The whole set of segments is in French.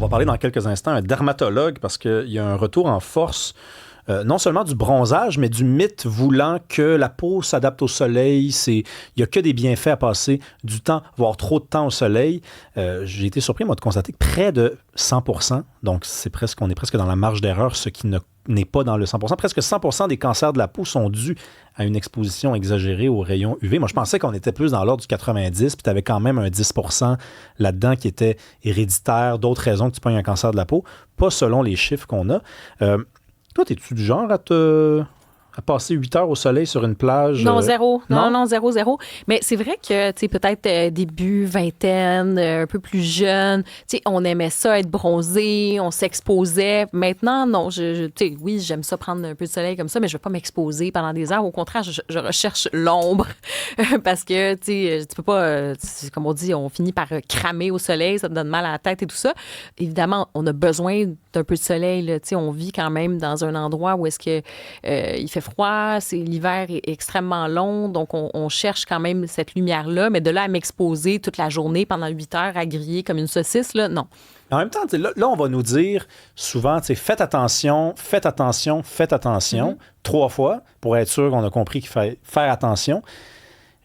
va parler dans quelques instants un dermatologue parce qu'il y a un retour en force non seulement du bronzage, mais du mythe voulant que la peau s'adapte au soleil. Il n'y a que des bienfaits à passer du temps, voire trop de temps au soleil. J'ai été surpris, moi, de constater que près de 100%, donc on est presque dans la marge d'erreur, ce qui n'est pas dans le 100%. Presque 100% des cancers de la peau sont dus à une exposition exagérée aux rayons UV. Moi, je pensais qu'on était plus dans l'ordre du 90, puis tu avais quand même un 10% là-dedans qui était héréditaire, d'autres raisons que tu pognes un cancer de la peau, pas selon les chiffres qu'on a. Toi, es-tu du genre à passer 8 heures au soleil sur une plage? Non, zéro. Non, zéro, zéro. Mais c'est vrai que, tu sais, peut-être début vingtaine, un peu plus jeune, tu sais, on aimait ça, être bronzé, on s'exposait. Maintenant, non, tu sais, oui, j'aime ça prendre un peu de soleil comme ça, mais je ne vais pas m'exposer pendant des heures. Au contraire, je recherche l'ombre parce que, tu sais, tu peux pas, comme on dit, on finit par cramer au soleil, ça te donne mal à la tête et tout ça. Évidemment, on a besoin d'un peu de soleil, là. Tu sais, on vit quand même dans un endroit où est-ce que il fait froid, l'hiver est extrêmement long, donc on cherche quand même cette lumière-là, mais de là à m'exposer toute la journée pendant 8 heures à griller comme une saucisse, là, non. En même temps, là, on va nous dire souvent, faites attention, faites attention, faites attention, 3 fois, pour être sûr qu'on a compris qu'il fallait faire attention.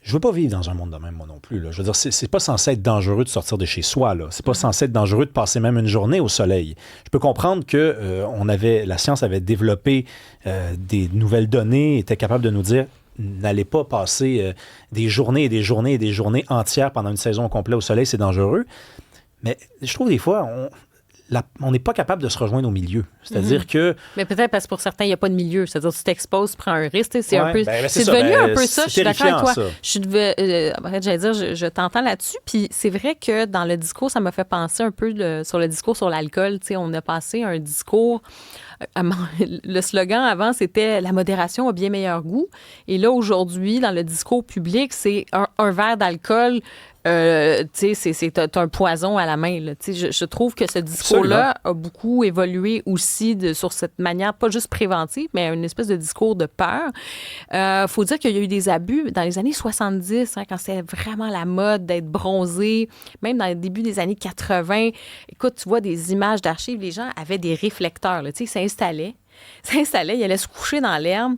Je veux pas vivre dans un monde de même, moi non plus. Là. Je veux dire, c'est pas censé être dangereux de sortir de chez soi. Là. C'est pas censé être dangereux de passer même une journée au soleil. Je peux comprendre que la science avait développé des nouvelles données, était capable de nous dire n'allez pas passer des journées et des journées et des journées entières pendant une saison complète au soleil, c'est dangereux. Mais je trouve des fois, on n'est pas capable de se rejoindre au milieu. C'est-à-dire que... Mais peut-être parce que pour certains, il n'y a pas de milieu. C'est-à-dire que tu t'exposes, tu prends un risque. C'est un peu... c'est devenu un peu ça. Je suis d'accord avec toi. Ça. J'allais dire, je t'entends là-dessus. Puis c'est vrai que dans le discours, ça m'a fait penser un peu sur le discours sur l'alcool. Tu sais, on a passé un discours... Le slogan avant, c'était « La modération a bien meilleur goût ». Et là, aujourd'hui, dans le discours public, c'est un verre d'alcool... tu sais, c'est un poison à la main. Là. Je trouve que ce discours-là a beaucoup évolué aussi sur cette manière, pas juste préventive, mais une espèce de discours de peur. Faut dire qu'il y a eu des abus dans les années 70, quand c'était vraiment la mode d'être bronzé, même dans le début des années 80. Écoute, tu vois des images d'archives, les gens avaient des réflecteurs. Tu sais, ils s'installaient, ils allaient se coucher dans l'herbe.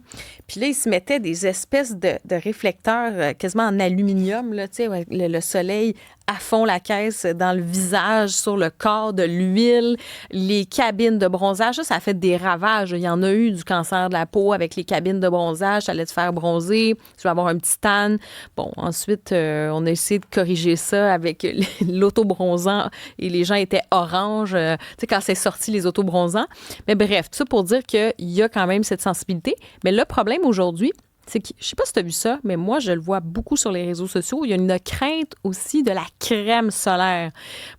Puis là, ils se mettaient des espèces de réflecteurs quasiment en aluminium, là, tu sais, le soleil à fond la caisse dans le visage, sur le corps, de l'huile, les cabines de bronzage. Ça a fait des ravages. Il y en a eu du cancer de la peau avec les cabines de bronzage. Ça allait te faire bronzer. Tu vas avoir un petit tan. Bon, ensuite, on a essayé de corriger ça avec l'autobronzant et les gens étaient orange. Tu sais, quand c'est sorti, les autobronzants. Mais bref, tout ça pour dire qu'il y a quand même cette sensibilité. Mais le problème aujourd'hui, c'est que, je sais pas si tu as vu ça, mais moi, je le vois beaucoup sur les réseaux sociaux. Il y a une crainte aussi de la crème solaire.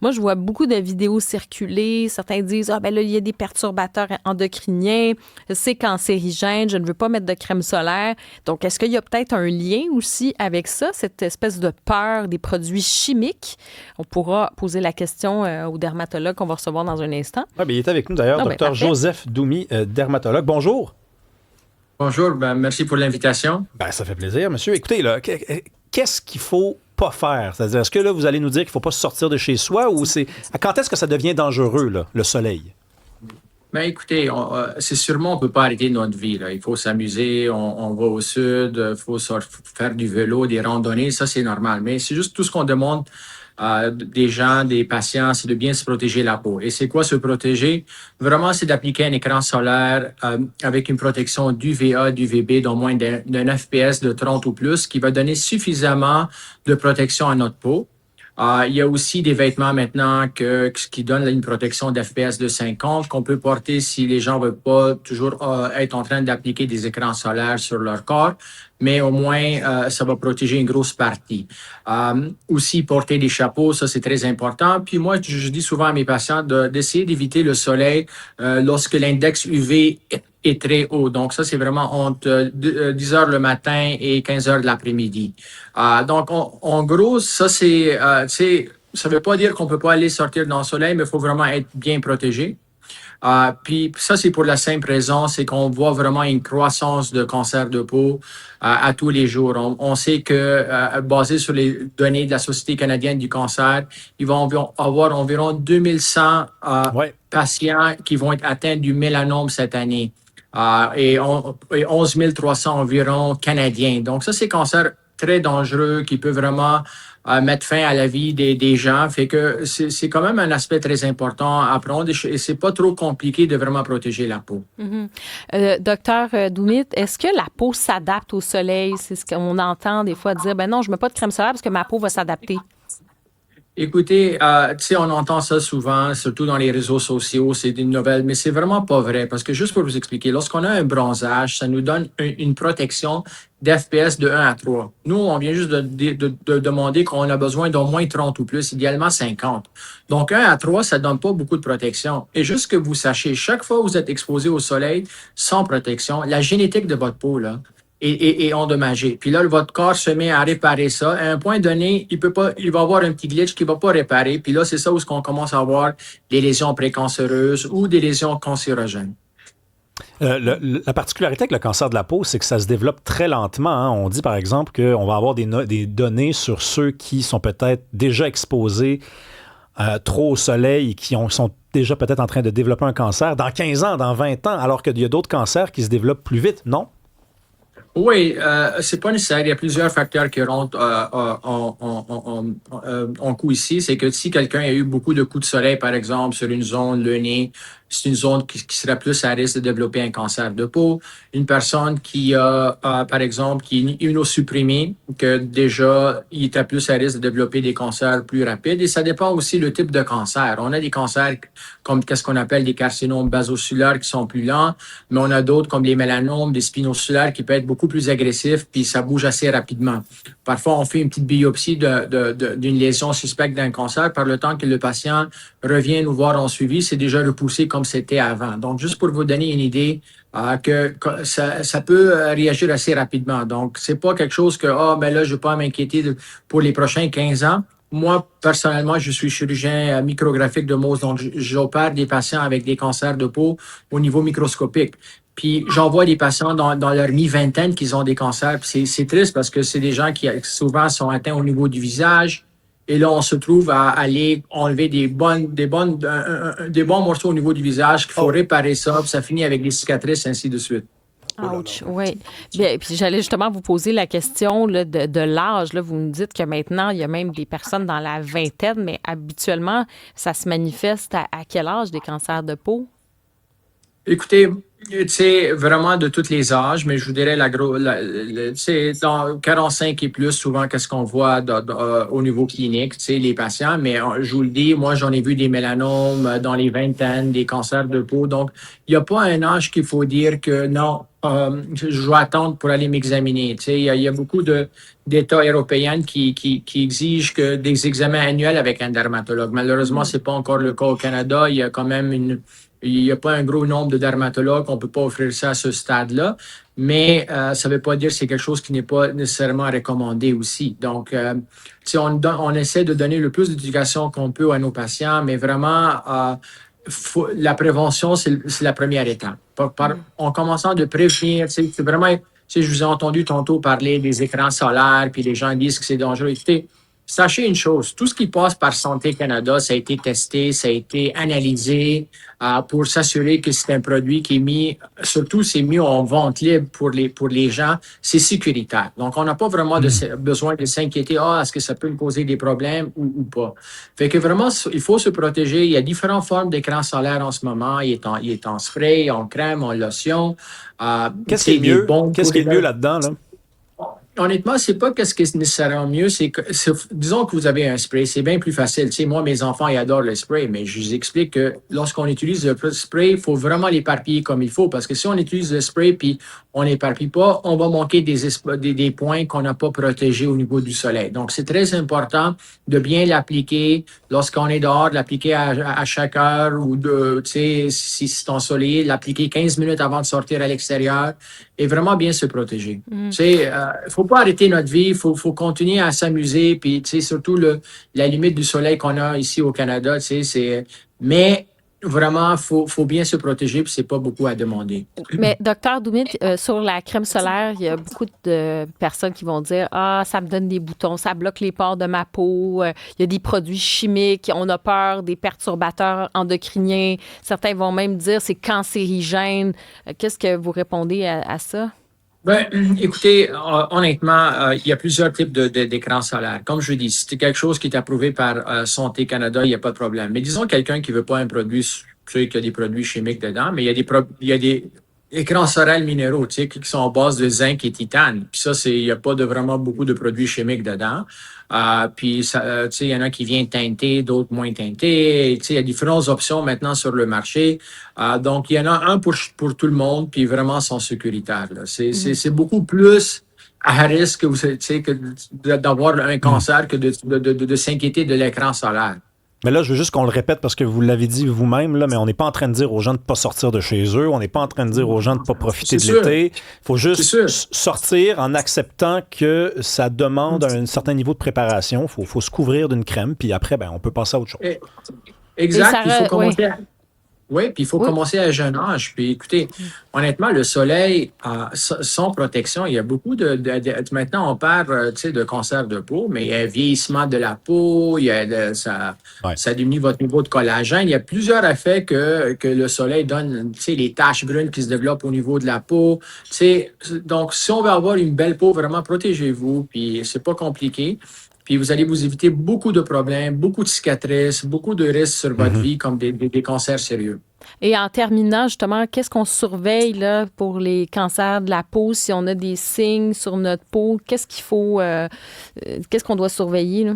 Moi, je vois beaucoup de vidéos circuler. Certains disent, ben là, il y a des perturbateurs endocriniens, c'est cancérigène, je ne veux pas mettre de crème solaire. Donc, est-ce qu'il y a peut-être un lien aussi avec ça, cette espèce de peur des produits chimiques? On pourra poser la question au dermatologue qu'on va recevoir dans un instant. Oui, bien, il est avec nous d'ailleurs, Dr. Joseph Doumi, dermatologue. Bonjour. Bonjour, merci pour l'invitation. Ça fait plaisir, monsieur. Écoutez, là, qu'est-ce qu'il faut pas faire? C'est-à-dire, est-ce que là, vous allez nous dire qu'il ne faut pas sortir de chez soi ou quand est-ce que ça devient dangereux, là, le soleil? Écoutez, c'est sûrement on ne peut pas arrêter notre vie. Là. Il faut s'amuser, on va au sud, il faut faire du vélo, des randonnées, ça c'est normal. Mais c'est juste tout ce qu'on demande des gens, des patients, c'est de bien se protéger la peau. Et c'est quoi se protéger? Vraiment, c'est d'appliquer un écran solaire avec une protection d'UVA, d'UVB d'au moins d'un FPS de 30 ou plus qui va donner suffisamment de protection à notre peau. Il y a aussi des vêtements maintenant qui donnent une protection d'FPS de 50 qu'on peut porter si les gens ne veulent pas toujours être en train d'appliquer des écrans solaires sur leur corps, mais au moins ça va protéger une grosse partie. Aussi porter des chapeaux, ça c'est très important. Puis moi, je dis souvent à mes patients d'essayer d'éviter le soleil lorsque l'index UV est très haut. Donc, ça, c'est vraiment entre 10 heures le matin et 15 heures de l'après-midi. Donc, en gros, ça, ça veut pas dire qu'on peut pas aller sortir dans le soleil, mais il faut vraiment être bien protégé. Puis ça, c'est pour la simple raison, c'est qu'on voit vraiment une croissance de cancer de peau à tous les jours. On sait que, basé sur les données de la Société canadienne du cancer, ils vont avoir environ 2100 Ouais. patients qui vont être atteints du mélanome cette année. Et 11 300 environ Canadiens. Donc ça, c'est cancer très dangereux qui peut vraiment mettre fin à la vie des gens. Fait que c'est quand même un aspect très important à prendre et c'est pas trop compliqué de vraiment protéger la peau. Docteur Doumit, est-ce que la peau s'adapte au soleil? C'est ce qu'on entend des fois dire, ben non, je mets pas de crème solaire parce que ma peau va s'adapter. Écoutez, tu sais, on entend ça souvent, surtout dans les réseaux sociaux, c'est des nouvelles, mais c'est vraiment pas vrai parce que juste pour vous expliquer, lorsqu'on a un bronzage, ça nous donne une protection d'FPS de 1 à 3. Nous, on vient juste de demander qu'on a besoin d'au moins 30 ou plus, idéalement 50. Donc, 1 à 3, ça donne pas beaucoup de protection. Et juste que vous sachiez, chaque fois que vous êtes exposé au soleil sans protection, la génétique de votre peau, là, est endommagé. Puis là, votre corps se met à réparer ça. À un point donné, il va avoir un petit glitch qu'il va pas réparer. Puis là, c'est ça où on commence à avoir des lésions précancéreuses ou des lésions cancérogènes. La particularité avec le cancer de la peau, c'est que ça se développe très lentement. Hein. On dit par exemple qu'on va avoir des données sur ceux qui sont peut-être déjà exposés trop au soleil et qui sont déjà peut-être en train de développer un cancer dans 15 ans, dans 20 ans, alors qu'il y a d'autres cancers qui se développent plus vite, non? Oui, c'est pas nécessaire. Il y a plusieurs facteurs qui rentrent en coup ici. C'est que si quelqu'un a eu beaucoup de coups de soleil, par exemple, sur une zone, le nez, c'est une zone qui serait plus à risque de développer un cancer de peau. Une personne qui a, par exemple, qui est immunosupprimée, que déjà, il est plus à risque de développer des cancers plus rapides. Et ça dépend aussi du type de cancer. On a des cancers comme qu'est-ce qu'on appelle des carcinomes basoculaires qui sont plus lents, mais on a d'autres comme les mélanomes, des spinoculaires qui peuvent être beaucoup plus agressifs, puis ça bouge assez rapidement. Parfois, on fait une petite biopsie d'une lésion suspecte d'un cancer. Par le temps que le patient revient nous voir en suivi, c'est déjà repoussé comme c'était avant. Donc, juste pour vous donner une idée, que ça peut réagir assez rapidement. Donc, c'est pas quelque chose que, ben là, je vais pas m'inquiéter pour les prochains 15 ans. Moi, personnellement, je suis chirurgien micrographique de Mohs, donc j'opère des patients avec des cancers de peau au niveau microscopique. Puis j'envoie des patients dans leur mi-vingtaine qui ont des cancers. C'est triste parce que c'est des gens qui souvent sont atteints au niveau du visage. Et là, on se trouve à aller enlever des bons morceaux au niveau du visage qu'il faut réparer ça. Puis ça finit avec des cicatrices, ainsi de suite. Ouch, oui. Bien, puis j'allais justement vous poser la question là, de l'âge. Là. Vous me dites que maintenant, il y a même des personnes dans la vingtaine, mais habituellement, ça se manifeste à quel âge des cancers de peau? Écoutez, c'est vraiment de tous les âges, mais je vous dirais c'est dans 45 et plus, souvent, qu'est-ce qu'on voit au niveau clinique, les patients. Mais je vous le dis, moi, j'en ai vu des mélanomes dans les vingtaines, des cancers de peau. Donc, il n'y a pas un âge qu'il faut dire que non, je vais attendre pour aller m'examiner. Il y a beaucoup d'États européens qui exigent des examens annuels avec un dermatologue. Malheureusement, c'est pas encore le cas au Canada. Il y a quand même il n'y a pas un gros nombre de dermatologues. On ne peut pas offrir ça à ce stade-là. Mais ça ne veut pas dire que c'est quelque chose qui n'est pas nécessairement recommandé aussi. Donc, on essaie de donner le plus d'éducation qu'on peut à nos patients, mais vraiment, la prévention, c'est la première étape. En commençant de prévenir, c'est vraiment, je vous ai entendu tantôt parler des écrans solaires, puis les gens disent que c'est dangereux. Écoutez, sachez une chose, tout ce qui passe par Santé Canada, ça a été testé, ça a été analysé pour s'assurer que c'est un produit qui est mis, surtout c'est mis en vente libre pour les gens, c'est sécuritaire. Donc, on n'a pas vraiment besoin de s'inquiéter, est-ce que ça peut me causer des problèmes ou pas. Fait que vraiment, il faut se protéger. Il y a différentes formes d'écran solaire en ce moment. Il est en spray, en crème, en lotion. Qu'est-ce qui est mieux? Qu'est-ce qui est mieux là-dedans, là? Honnêtement, c'est pas qu'est-ce qui est nécessairement mieux. Disons que vous avez un spray, c'est bien plus facile. Tu sais, moi, mes enfants, ils adorent le spray, mais je vous explique que lorsqu'on utilise le spray, il faut vraiment l'éparpiller comme il faut, parce que si on utilise le spray puis on l'éparpille pas, on va manquer des points qu'on n'a pas protégés au niveau du soleil. Donc, c'est très important de bien l'appliquer lorsqu'on est dehors, de l'appliquer à chaque heure ou tu sais, si c'est ensoleillé, l'appliquer 15 minutes avant de sortir à l'extérieur et vraiment bien se protéger. Tu sais, faut pas arrêter notre vie, il faut continuer à s'amuser, puis tu sais, surtout la limite du soleil qu'on a ici au Canada, tu sais, mais vraiment, faut bien se protéger, puis c'est pas beaucoup à demander. Mais docteur Doumit, sur la crème solaire, il y a beaucoup de personnes qui vont dire ah, ça me donne des boutons, ça bloque les pores de ma peau, il y a des produits chimiques, on a peur des perturbateurs endocriniens. Certains vont même dire c'est cancérigène. Qu'est-ce que vous répondez à ça? Ben, écoutez, honnêtement, il y a plusieurs types d'écrans solaires. Comme je dis, si c'est quelque chose qui est approuvé par Santé Canada, il n'y a pas de problème. Mais disons quelqu'un qui veut pas un produit, tu sais, qu'il y a des produits chimiques dedans, mais il y a des écrans solaires minéraux, tu sais, qui sont à base de zinc et titane. Puis ça, il n'y a pas vraiment beaucoup de produits chimiques dedans. Puis, tu sais, il y en a qui viennent teintés, d'autres moins teintés. Tu sais, il y a différentes options maintenant sur le marché. Donc, il y en a un pour tout le monde, puis vraiment sont sécuritaires. Là. C'est beaucoup plus à risque, tu sais, d'avoir un cancer que de s'inquiéter de l'écran solaire. Mais là, je veux juste qu'on le répète parce que vous l'avez dit vous-même, là, mais on n'est pas en train de dire aux gens de ne pas sortir de chez eux. On n'est pas en train de dire aux gens de ne pas profiter de l'été. Il faut juste sortir en acceptant que ça demande un certain niveau de préparation. Il faut se couvrir d'une crème, puis après, on peut passer à autre chose. Exact. Il faut commencer Oui, puis il faut commencer à jeune âge. Puis écoutez, honnêtement, le soleil, sans protection, il y a beaucoup maintenant, on parle de cancer de peau, mais il y a vieillissement de la peau, ça diminue votre niveau de collagène. Il y a plusieurs effets que le soleil donne, les taches brunes qui se développent au niveau de la peau. Donc, si on veut avoir une belle peau, vraiment, protégez-vous, puis c'est pas compliqué. Puis vous allez vous éviter beaucoup de problèmes, beaucoup de cicatrices, beaucoup de risques sur votre vie, comme des cancers sérieux. Et en terminant, justement, qu'est-ce qu'on surveille là, pour les cancers de la peau? Si on a des signes sur notre peau, qu'est-ce qu'on doit surveiller, là?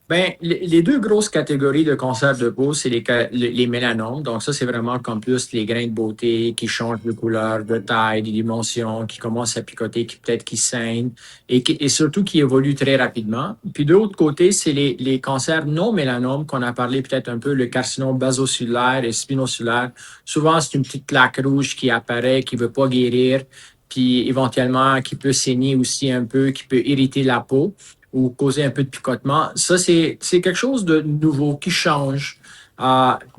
Bien, les deux grosses catégories de cancer de peau, c'est les mélanomes. Donc, ça, c'est vraiment comme plus les grains de beauté qui changent de couleur, de taille, de dimension, qui commencent à picoter, qui saignent et surtout qui évoluent très rapidement. Puis, de l'autre côté, c'est les cancers non mélanomes qu'on a parlé peut-être un peu, le carcinome basocellulaire et spinocellulaire. Souvent, c'est une petite plaque rouge qui apparaît, qui ne veut pas guérir, puis éventuellement qui peut saigner aussi un peu, qui peut irriter la peau ou causer un peu de picotement. Ça, c'est quelque chose de nouveau qui change,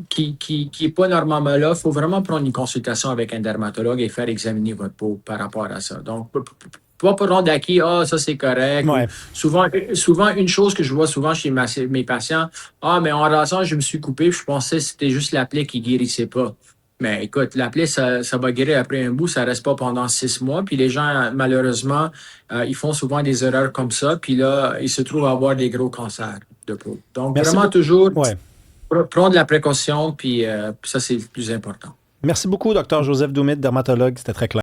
qui n'est pas normalement là. Il faut vraiment prendre une consultation avec un dermatologue et faire examiner votre peau par rapport à ça. Donc, pas prendre d'acquis, ça c'est correct. Ouais. Souvent, une chose que je vois souvent chez mes patients, mais en rasant, je me suis coupé, je pensais que c'était juste la plaie qui guérissait pas. Mais écoute, la plaie, ça va guérir après un bout, ça reste pas pendant 6 mois. Puis les gens, malheureusement, ils font souvent des erreurs comme ça. Puis là, ils se trouvent à avoir des gros cancers de peau. Donc, Merci vraiment beaucoup. toujours Ouais. prendre la précaution. Puis ça, c'est le plus important. Merci beaucoup, Dr. Joseph Doumit, dermatologue. C'était très clair.